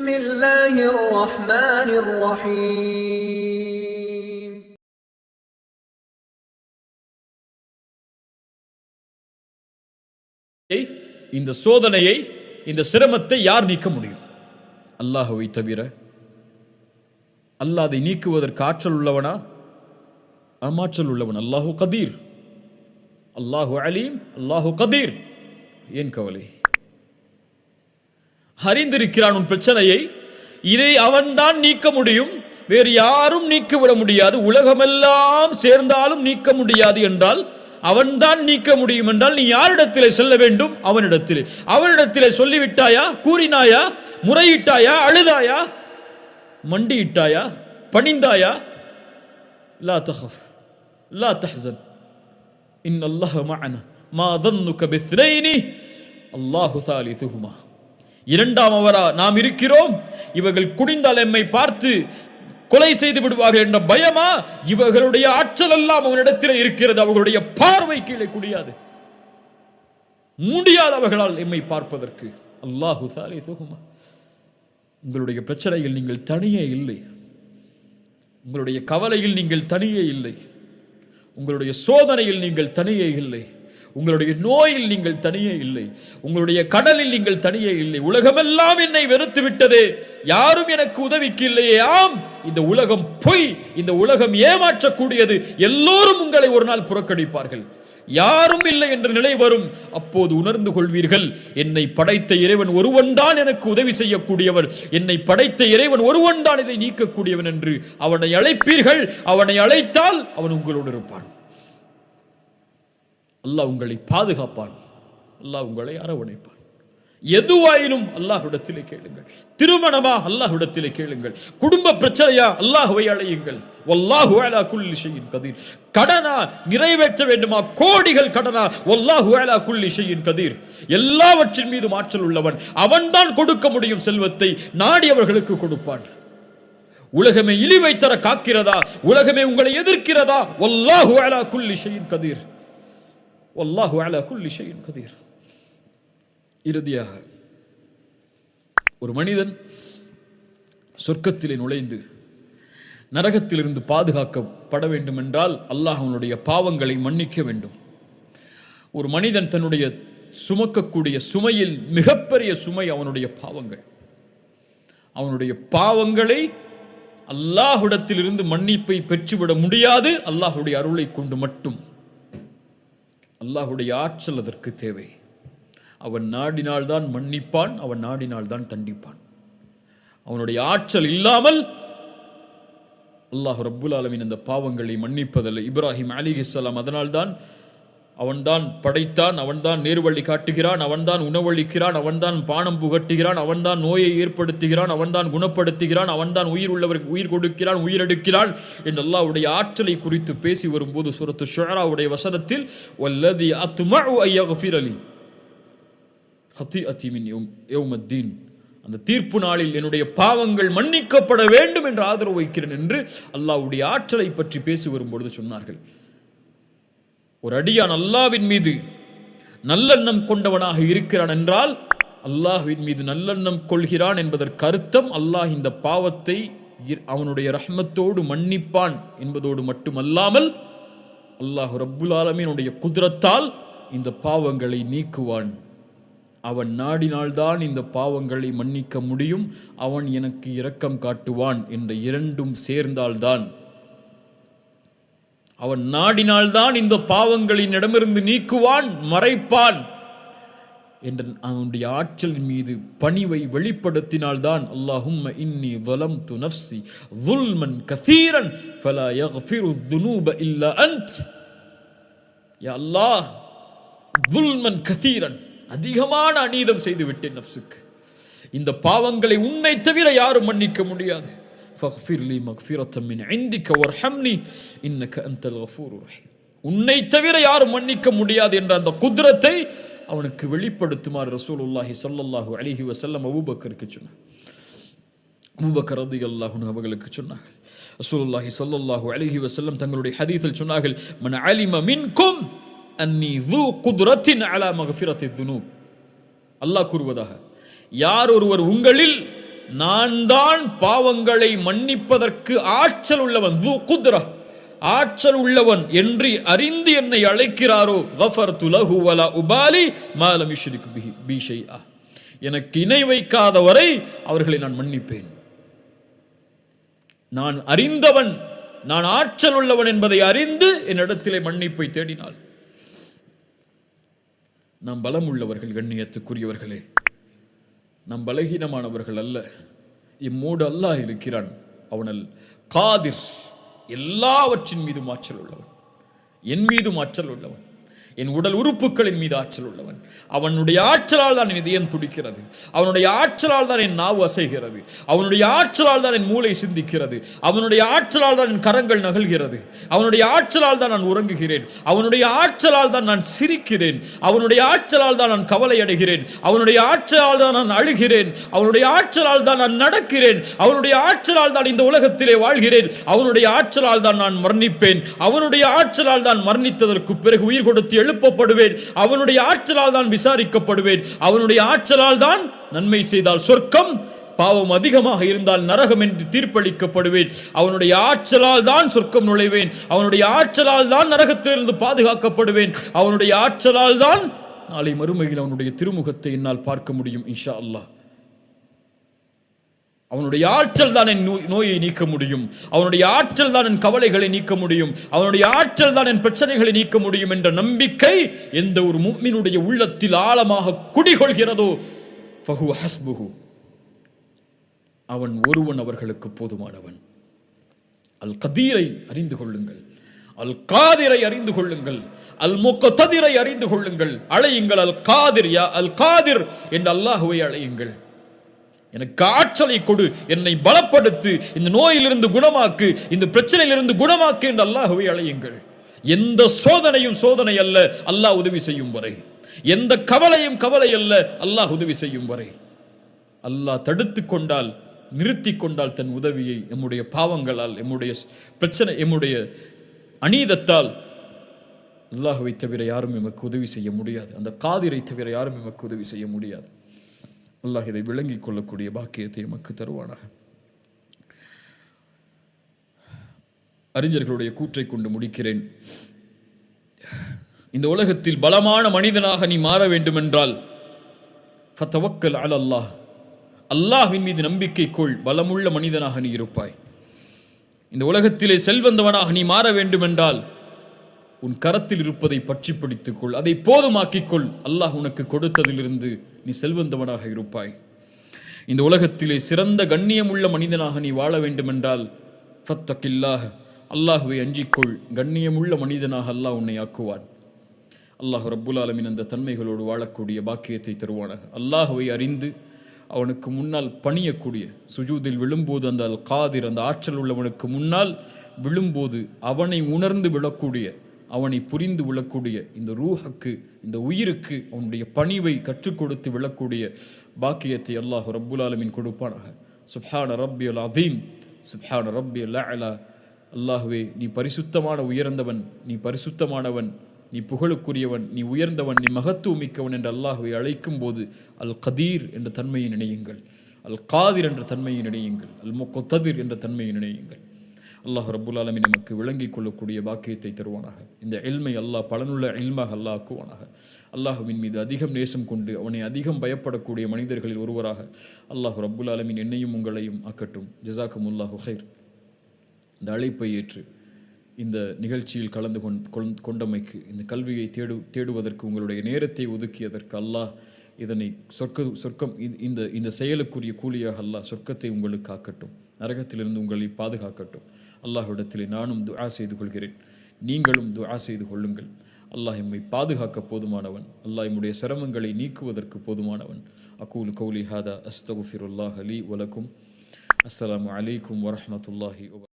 بسم الله الرحمن الرحيم இந்த சோதனையை இந்த சிரமத்தை யார் நீக்க முடியும்? அல்லாஹ்வை தவிர. அல்லாஹ் அதை நீக்குவதற்கு ஆற்றல் உள்ளவனா? ஆற்றல் உள்ளவன். அல்லாஹு கதீர், அல்லாஹு அலீம், அல்லாஹு கதீர். ஏன் கவலை? அறிந்திருக்கிறான் உன் பிரச்சனையை. இதை அவன்தான் நீக்க முடியும், வேறு யாரும் நீக்கிவிட முடியாது. உலகமெல்லாம் சேர்ந்தாலும் நீக்க முடியாது என்றால் அவன்தான் நீக்க முடியும் என்றால் நீ யாரிடத்திலே செல்ல வேண்டும்? அவனிடத்திலே. அவனிடத்திலே சொல்லிவிட்டாயா? கூறினாயா? முறையிட்டாயா? அழுதாயா? மண்டியிட்டாயா? பணிந்தாயா? லா தஹஃப் லா தஹ்சன் இன்னல்லாஹ மஅனா மா ظنك باثنين அல்லாஹு ثالثهما. இரண்டாமவரா நாம் இருக்கிறோம், இவர்கள் குனிந்தால் எம்மை பார்த்து கொலை செய்து விடுவார்கள் என்ற பயமா? இவர்களுடைய ஆற்றல் எல்லாம் அவனிடத்தில் இருக்கிறது. அவர்களுடைய பார்வை கீழே குடியாது, முடியாது அவர்களால் எம்மை பார்ப்பதற்கு. அல்லாஹு ஸாலிஸுஹுமா. உங்களுடைய பிரச்சனையில் நீங்கள் தனியே இல்லை, உங்களுடைய கவலையில் நீங்கள் தனியே இல்லை, உங்களுடைய சோதனையில் நீங்கள் தனியே இல்லை, உங்களுடைய நோயில் நீங்கள் தனியே இல்லை, உங்களுடைய கடலில் நீங்கள் தனியே இல்லை. உலகமெல்லாம் என்னை வெறுத்து விட்டதே, யாரும் எனக்கு உதவிக்கு இல்லையே. ஆம், இந்த உலகம் பொய், இந்த உலகம் ஏமாற்றக்கூடியது. எல்லோரும் உங்களை ஒரு நாள் புறக்கணிப்பார்கள். யாரும் இல்லை என்ற நிலை வரும். அப்போது உணர்ந்து கொள்வீர்கள், என்னை படைத்த இறைவன் ஒருவன் தான் எனக்கு உதவி செய்யக்கூடியவன், என்னை படைத்த இறைவன் ஒருவன் தான் இதை நீக்கக்கூடியவன் என்று அவனை அழைப்பீர்கள். அவனை அழைத்தால் அவன் உங்களோடு இருப்பான். அல்லாஹ் உங்களை பாதுகாப்பான், அல்லாஹ் உங்களை அரவணைப்பான். எதுவாயினும் அல்லாஹ்விடத்திலே கேளுங்கள். திருமணமா? அல்லாஹ்விடத்திலே கேளுங்கள். குடும்ப பிரச்சனையா? அல்லாஹ்வை அழையுங்கள். வல்லாஹு அலா குல்லி ஷைஇன் கதீர். கடனா? நிறைவேற்ற வேண்டுமா? கோடிகள் கடனா? வல்லாஹு அலா குல்லி ஷைஇன் கதீர். எல்லாவற்றின் மீது ஆற்றல் உள்ளவன். அவன்தான் கொடுக்க முடியும் செல்வத்தை, நாடியவர்களுக்கு கொடுப்பான். உலகமே இழிவை தர காக்கிறதா? உலகமே உங்களை எதிர்க்கிறதா? வல்லாஹு அலா குல்லி ஷைஇன் கதீர். வல்லாஹு அலா குல்லி ஷைஇன் கதீர். இறுதியாக, ஒரு மனிதன் சொர்க்கத்திலே நுழைந்து நரகத்திலிருந்து பாதுகாக்கப்பட வேண்டும் என்றால் அல்லாஹ் அவனுடைய பாவங்களை மன்னிக்க வேண்டும். ஒரு மனிதன் தன்னுடைய சுமக்கக்கூடிய சுமையில் மிகப்பெரிய சுமை அவனுடைய பாவங்கள். அவனுடைய பாவங்களை அல்லாஹ்விடத்திலிருந்து மன்னிப்பை பெற்றுவிட முடியாது, அல்லாஹ்வுடைய அருளை கொண்டு மட்டும். அல்லாஹ்வுடைய ஆற்றல் அதற்கு தேவை. அவன் நாடினால்தான் மன்னிப்பான், அவன் நாடினால்தான் தண்டிப்பான். அவனுடைய ஆற்றல் இல்லாமல் அல்லாஹ் ரப்புல் ஆலமீன் அந்த பாவங்களை மன்னிப்பதில்லை. இப்ராஹிம் அலைஹிஸ்ஸலாம் அதனால்தான் அவன்தான் படைத்தான், அவன்தான் நேர்வழி காட்டுகிறான், அவன்தான் உணவளிக்கிறான், அவன்தான் பானம் புகட்டுகிறான், அவன்தான் நோயை ஏற்படுத்துகிறான், அவன்தான் குணப்படுத்துகிறான், அவன்தான் உயிர் உள்ளவருக்கு உயிர் கொடுக்கிறான், உயிரெடுக்கிறான் என்று அல்லாஹ்வுடைய ஆற்றலை குறித்து பேசி வரும்போது சூரத்து ஷுஆராவுடைய வசனத்தில் வல்லதி அத்மஉ அய்யக்ஃபிர லி ஹதீஅதி மின் யௌமத்தீன், அந்த தீர்ப்பு நாளில் என்னுடைய பாவங்கள் மன்னிக்கப்பட வேண்டும் என்று ஆதரவு வைக்கிறேன் என்று அல்லாஹ்வுடைய ஆற்றலை பற்றி பேசி வரும்பொழுது சொன்னார்கள். ஒரு அடியான் அல்லாஹ்வின் மீது நல்லெண்ணம் கொண்டவனாக இருக்கிறான் என்றால் அல்லாஹ்வின் மீது நல்லெண்ணம் கொள்கிறான் என்பதற்கு அர்த்தம் அல்லாஹ் இந்த பாவத்தை அவனுடைய ரஹ்மத்தோடு மன்னிப்பான் என்பதோடு மட்டுமல்லாமல் அல்லாஹ் ரப்புல் ஆலமீனுடைய குத்ரத்தால் இந்த பாவங்களை நீக்குவான். அவன் நாடினால்தான் இந்த பாவங்களை மன்னிக்க முடியும், அவன் எனக்கு இரக்கம் காட்டுவான் என்ற இரண்டும் சேர்ந்தால்தான், அவன் நாடினால்தான் இந்த பாவங்களின் இடமிருந்து நீக்குவான், மறைப்பான் என்ற அவனுடைய ஆற்றலின் மீது பணிவை வெளிப்படுத்தினால்தான் அல்லாஹும்ம இன்னி ظلمت نفسي ظلما كثيرا فلا يغفر الذنوب الا انت. யா அல்லாஹ், ظلما كثيرا, அதிகமான அநீதம் செய்து விட்டேன் நஃப்ஸுக்கு, இந்த பாவங்களை உன்னை தவிர யாரும் மன்னிக்க முடியாது. ஃபக்ஃபிர் லி மக்ஃபிரத்தம் மின் இந்திக வர்ஹம்னி இன்னக அன்தல் கஃபூருர் ரஹீம். உன்னை தவிர யாரும் மன்னிக்க முடியாது என்ற அந்த குத்ரத்தை அவனுக்கு வெளிப்படுத்துமாறு ரசூலுல்லாஹி ஸல்லல்லாஹு அலைஹி வஸல்லம் அபூபக்கருக்கு சொன்னார். அபூபக்கர் ரலியல்லாஹு அன்ஹு அவர்களுக்கு சொன்னார்கள். ரசூலுல்லாஹி ஸல்லல்லாஹு அலைஹி வஸல்லம் தங்களுடைய ஹதீஸில் சொன்னார்கள், மன் அலிம மின்கும் அன்னி ذو قدرة على مغفرة الذنوب. அல்லாஹ் கூறுவதாக, யார் ஒருவர் உங்களில் நான் தான் பாவங்களை மன்னிப்பதற்கு ஆற்றல் உள்ளவன், குத்ரா, ஆற்றல் உள்ளவன் என்று அறிந்து என்னை அழைக்கிறாரோ கஃபர்து லஹு வலா உபாலி மா லம் யுஷ்ரிக் பி ஷைஆ, எனக்கு இணை வைக்காதவரை அவர்களை நான் மன்னிப்பேன். நான் அறிந்தவன், நான் ஆற்றல் உள்ளவன் என்பதை அறிந்து என்னிடத்திலே மன்னிப்பை தேடினாள். நாம் பலம் உள்ளவர்கள், கண்ணியத்துக்குரியவர்களே, நாம் பலகீனமானவர்கள் அல்ல. இம்மோடு அல்லாஹ் இருக்கிறான். அவனல் காதிர், எல்லாவற்றின் மீதும் ஆற்றல் உள்ளவன், என் மீதும் ஆற்றல் உள்ளவன், என் உடல் உறுப்புகளின் மீது ஆற்றல் உள்ளவன். அவனுடைய ஆற்றலால் தான் என் இதயம் துடிக்கிறது, அவனுடைய ஆற்றலால் தான் என் நாவு அசைகிறது, அவனுடைய ஆற்றலால் தான் என் மூளை சிந்திக்கிறது, அவனுடைய ஆற்றலால் தான் என் கரங்கள் நகல்கிறது, அவனுடைய ஆற்றலால் தான் நான் உறங்குகிறேன், அவனுடைய ஆற்றலால் தான் நான் சிரிக்கிறேன், அவனுடைய ஆற்றலால் தான் நான் கவலை அடைகிறேன், அவனுடைய ஆற்றலால் தான் நான் அழுகிறேன், அவனுடைய ஆற்றலால் தான் நான் நடக்கிறேன், அவனுடைய ஆற்றலால் தான் இந்த உலகத்திலே வாழ்கிறேன், அவனுடைய ஆற்றலால் தான் நான் மரணிப்பேன், அவனுடைய ஆற்றலால் தான் மரணித்ததற்கு பிறகு உயிர் கொடுத்து எழுப்பப்படுவேன், அவனுடைய ஆற்றலால் தான் விசாரிக்கப்படுவேன், அவனுடைய ஆற்றலால் தான் நன்மை செய்தால் சொர்க்கம், பாவம் அதிகமாக இருந்தால் நரகம் என்று தீர்ப்பளிக்கப்படுவேன், அவனுடைய ஆற்றலால் தான் சொர்க்கம் நுழைவேன், அவனுடைய ஆற்றலால் தான் நரகத்திலிருந்து பாதுகாக்கப்படுவேன், அவனுடைய ஆற்றலால் தான் நாளை மறுமையில் அவனுடைய திருமுகத்தை என்னால் பார்க்க முடியும் இன்ஷா அல்லாஹ். அவனுடைய ஆற்றல் தான் என் நோயை நீக்க முடியும், அவனுடைய ஆற்றல் தான் என் கவலைகளை நீக்க முடியும், அவனுடைய ஆற்றல் தான் என் பிரச்சனைகளை நீக்க முடியும் என்ற நம்பிக்கை எந்த ஒரு முஃமினுடைய உள்ளத்தில் ஆழமாக குடிகொள்கிறதோ ஃபஹுவ ஹஸ்புஹு, அவன் ஒருவன் அவர்களுக்கு போதுமானவன். அல் கதீரை அறிந்து கொள்ளுங்கள், அல் காதிரை அறிந்து கொள்ளுங்கள், அல் முக்ததிரை அறிந்து கொள்ளுங்கள். அழையுங்கள் அல் காதிர், யா அல் காதிர் என்று அல்லாஹ்வை அழையுங்கள். எனக்கு ஆற்றலை கொடு, என்னை பலப்படுத்து, இந்த நோயிலிருந்து குணமாக்கு, இந்த பிரச்சனையிலிருந்து குணமாக்கு என்று அல்லாஹ்வை அழையுங்கள். எந்த சோதனையும் சோதனை அல்ல அல்லாஹ் உதவி செய்யும் வரை, எந்த கவலையும் கவலை அல்ல அல்லாஹ் உதவி செய்யும் வரை. அல்லாஹ் தடுத்து கொண்டால், நிறுத்தி கொண்டால் தன் உதவியை எம்முடைய பாவங்களால், எம்முடைய பிரச்சனை, எம்முடைய அநீதத்தால் அல்லாஹ்வை தவிர யாரும் எமக்கு உதவி செய்ய முடியாது, அந்த காதிரை தவிர யாரும் எமக்கு உதவி செய்ய முடியாது. அல்லாஹ் இதை விளங்கிக் கொள்ளக்கூடிய பாக்கியத்தை எமக்கு தருவானாக. அறிஞர்களுடைய கூற்றை கொண்டு முடிக்கிறேன். இந்த உலகத்தில் பலமான மனிதனாக நீ மாற வேண்டும் என்றால் ஃபதவக்கல் அலல்லாஹ், அல்லாஹ்வின் மீது நம்பிக்கை கொள், பலமுள்ள மனிதனாக நீ இருப்பாய். இந்த உலகத்திலே செல்வந்தவனாக நீ மாற வேண்டும் என்றால் உன் கரத்தில் இருப்பதை பற்றி பிடித்துக்கொள், அதை போதுமாக்கிக்கொள், அல்லாஹ் உனக்கு கொடுத்ததிலிருந்து நீ செல்வந்தவனாக இருப்பாய். இந்த உலகத்திலே சிறந்த கண்ணியமுள்ள மனிதனாக நீ வாழ வேண்டும் என்றால் ஃபத்தகில்லாஹ், அல்லாஹ்வை அஞ்சிக்கொள், கண்ணியமுள்ள மனிதனாக அல்லாஹ் உன்னை ஆக்குவான். அல்லாஹ் ரப்புல் ஆலமீன் அந்த தன்மைகளோடு வாழக்கூடிய பாக்கியத்தை தருவானாக. அல்லாஹ்வை அறிந்து அவனுக்கு முன்னால் பணியக்கூடிய, சுஜூதில் விழும்போது அந்த அல் காதிர், அந்த ஆற்றல் உள்ளவனுக்கு முன்னால் விழும்போது அவனை உணர்ந்து விழக்கூடிய, அவனை புரிந்து விழக்கூடிய இந்த ரூஹுக்கு, இந்த உயிருக்கு அவனுடைய பணிவை கற்றுக் கொடுத்து விழக்கூடிய பாக்கியத்தை அல்லாஹ் ரப்புல் ஆலமீன் கொடுப்பானாக. சுப்ஹான ரப்பியல் அதீம், சுப்ஹான ரப்பியல் அலா. அல்லாஹ்வே, நீ பரிசுத்தமான உயர்ந்தவன், நீ பரிசுத்தமானவன், நீ புகழுக்குரியவன், நீ உயர்ந்தவன், நீ மகத்துவமிக்கவன் என்று அல்லாஹ்வை அழைக்கும் போது அல் கதீர் என்ற தன்மையை நினையுங்கள், அல் காதிர் என்ற தன்மையை நினையுங்கள், அல் முக்ததிர் என்ற தன்மையை நினையுங்கள். அல்லாஹ் ரப்புல் ஆலமீன் நமக்கு விளங்கிக் கொள்ளக்கூடிய பாக்கியத்தை தருவானாக. இந்த இல்மை அல்லாஹ் பலனுள்ள இல்மாக அல்லாஹ் ஆக்குவானாக. அல்லாஹ்வின் மீது அதிகம் நேசம் கொண்டு அவனை அதிகம் பயப்படக்கூடிய மனிதர்களில் ஒருவராக அல்லாஹ் ரப்புல் ஆலமீன் என்னையும் உங்களையும் ஆக்கட்டும். ஜஸாக்குமுல்லாஹு ஹைர். இந்த அழைப்பை ஏற்று இந்த நிகழ்ச்சியில் கலந்து கொண்டமைக்கு, இந்த கல்வியை தேடுவதற்கு உங்களுடைய நேரத்தை ஒதுக்கியதற்கு அல்லாஹ் இதனை சொர்க்கம் இந்த செயலுக்குரிய கூலியாக அல்லாஹ் சொர்க்கத்தை உங்களுக்கு ஆக்கட்டும், நரகத்திலிருந்து உங்களை பாதுகாக்கட்டும். அல்லாஹ்விடத்திலே நானும் துஆ செய்து கொள்கிறேன், நீங்களும் துஆ செய்து கொள்ளுங்கள். அல்லாஹ் எம்மை பாதுகாக்க போதுமானவன், அல்லாஹ் எம்முடைய சிரமங்களை நீக்குவதற்கு போதுமானவன். அகூலு கௌலி ஹாதா அஸ்தகுஃபிருல்லாஹ் லீ வலக்கும். அஸ்ஸலாமு அலைக்கும் வரஹ்மத்துல்லாஹி வபரகாத்துஹு.